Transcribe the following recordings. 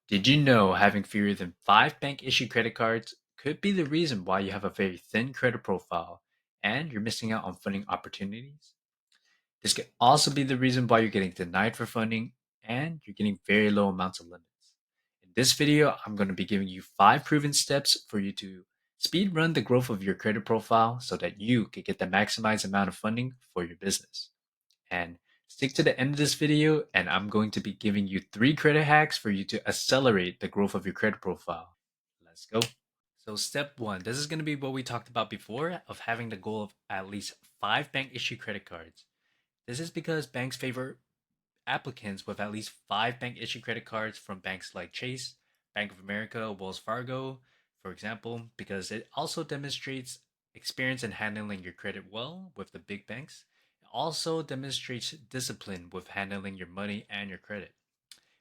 Did you know having fewer than five bank issued credit cards could be the reason why you have a very thin credit profile and you're missing out on funding opportunities? This could also be the reason why you're getting denied for funding and you're getting very low amounts of limits. In this video, I'm going to be giving you five proven steps for you to speed run the growth of your credit profile so that you can get the maximized amount of funding for your business. And stick to the end of this video, and I'm going to be giving you three credit hacks for you to accelerate the growth of your credit profile. Let's go. So, step one, this is going to be what we talked about before of having the goal of at least five bank issued credit cards. This is because banks favor applicants with at least five bank issued credit cards from banks like Chase, Bank of America, Wells Fargo, for example, because it also demonstrates experience in handling your credit well with the big banks. It also demonstrates discipline with handling your money and your credit.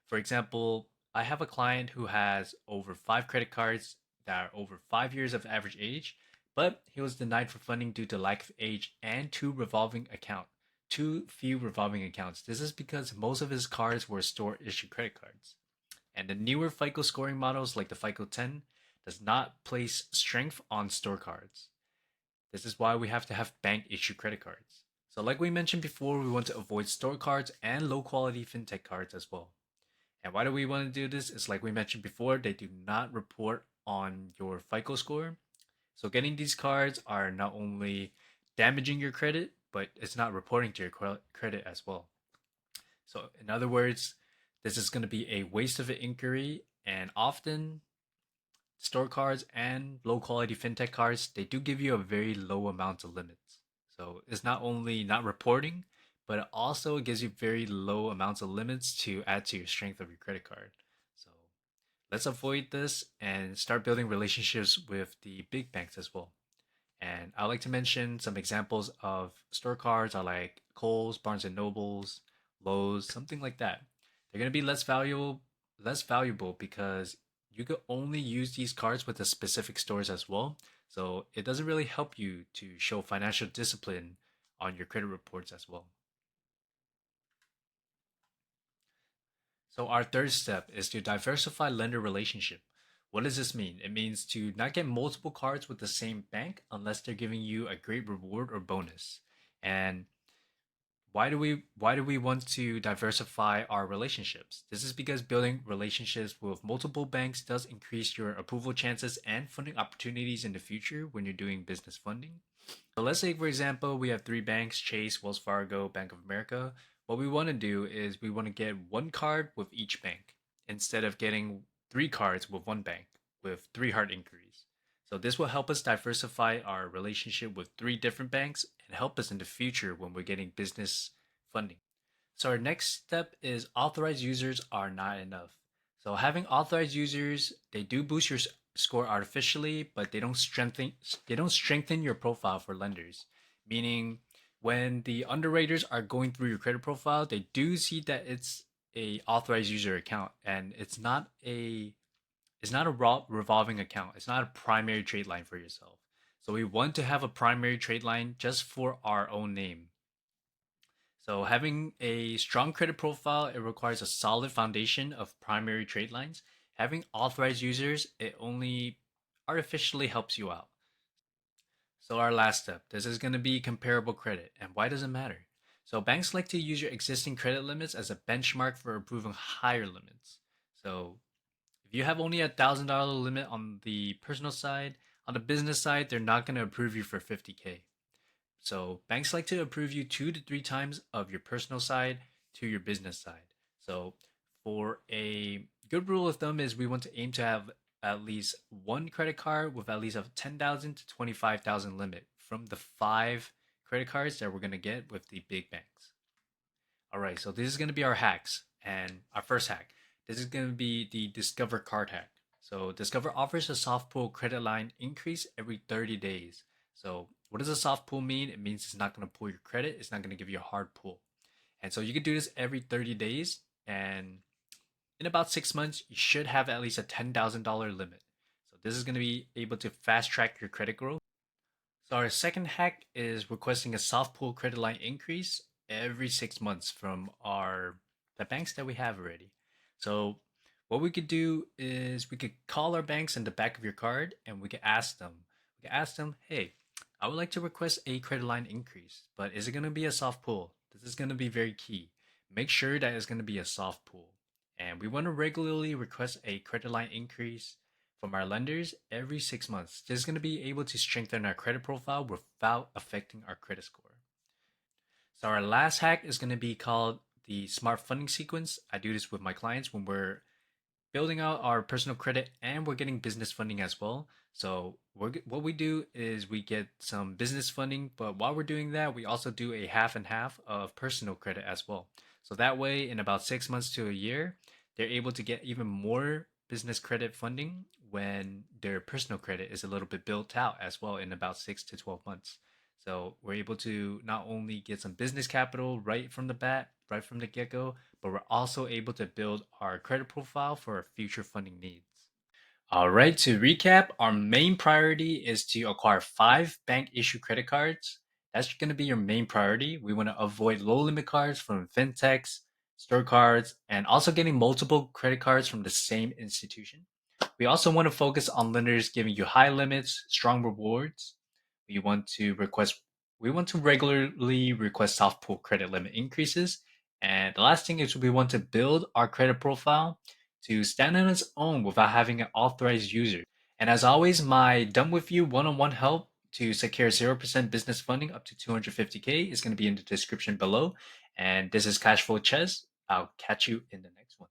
For example, I have a client who has over five credit cards that are over 5 years of average age, but he was denied for funding due to lack of age and too few revolving accounts. This is because most of his cards were store issued credit cards. And the newer FICO scoring models like the FICO 10 does not place strength on store cards. This is why we have to have bank issued credit cards. So like we mentioned before, we want to avoid store cards and low quality fintech cards as well. And why do we want to do this? It's like we mentioned before, they do not report on your FICO score. So getting these cards are not only damaging your credit, but it's not reporting to your credit as well. So in other words, this is going to be a waste of an inquiry, and often store cards and low quality fintech cards, they do give you a very low amount of limits. So it's not only not reporting, but it also gives you very low amounts of limits to add to your strength of your credit card. So let's avoid this and start building relationships with the big banks as well. And I like to mention some examples of store cards are like Kohl's, Barnes and Nobles, Lowe's, something like that. They're going to be less valuable because you could only use these cards with the specific stores as well. So it doesn't really help you to show financial discipline on your credit reports as well. So our third step is to diversify lender relationship. What does this mean? It means to not get multiple cards with the same bank unless they're giving you a great reward or bonus. And why do we want to diversify our relationships? This is because building relationships with multiple banks does increase your approval chances and funding opportunities in the future when you're doing business funding. So let's say, for example, we have three banks: Chase, Wells Fargo, Bank of America. What we want to do is we want to get one card with each bank instead of getting three cards with one bank with three hard inquiries. So this will help us diversify our relationship with three different banks and help us in the future when we're getting business funding. So our next step is authorized users are not enough. So having authorized users, they do boost your score artificially, but they don't strengthen your profile for lenders. Meaning when the underwriters are going through your credit profile, they do see that it's a authorized user account and it's not a revolving account. It's not a primary trade line for yourself. So we want to have a primary trade line just for our own name. So having a strong credit profile, it requires a solid foundation of primary trade lines. Having authorized users, it only artificially helps you out. So our last step, this is going to be comparable credit. And why does it matter? So banks like to use your existing credit limits as a benchmark for approving higher limits. So if you have only $1,000 limit on the personal side, on the business side, they're not going to approve you for 50K. So banks like to approve you 2 to 3 times of your personal side to your business side. So for a good rule of thumb is we want to aim to have at least one credit card with at least a 10,000 to 25,000 limit from the five credit cards that we're going to get with the big banks. All right, so this is going to be our hacks. And our first hack, this is going to be the Discover card hack. So Discover offers a soft pull credit line increase every 30 days. So what does a soft pull mean? It means it's not going to pull your credit. It's not going to give you a hard pull. And so you can do this every 30 days. And in about 6 months, you should have at least a $10,000 limit. So this is going to be able to fast track your credit growth. So our second hack is requesting a soft pull credit line increase every 6 months from our the banks that we have already. So What we could do is we could call our banks in the back of your card and we could ask them, hey, I would like to request a credit line increase, but is it going to be a soft pull? This is going to be very key. Make sure that it's going to be a soft pull. And we want to regularly request a credit line increase from our lenders every 6 months. This is going to be able to strengthen our credit profile without affecting our credit score. So our last hack is going to be called the smart funding sequence. I do this with my clients when we're building out our personal credit and we're getting business funding as well. So what we do is we get some business funding, but while we're doing that, we also do a half and half of personal credit as well. So that way, in about 6 months to a year, they're able to get even more business credit funding when their personal credit is a little bit built out as well in about 6 to 12 months. So we're able to not only get some business capital right from the bat, right from the get go, but we're also able to build our credit profile for our future funding needs. All right, to recap, our main priority is to acquire 5 bank issued credit cards. That's going to be your main priority. We want to avoid low limit cards from fintechs, store cards, and also getting multiple credit cards from the same institution. We also want to focus on lenders giving you high limits, strong rewards. We want to request we want to regularly request soft pull credit limit increases. And the last thing is we want to build our credit profile to stand on its own without having an authorized user. And as always, my done with you one-on-one help to secure 0% business funding up to 250K is going to be in the description below. And this is CashflowChes. I'll catch you in the next one.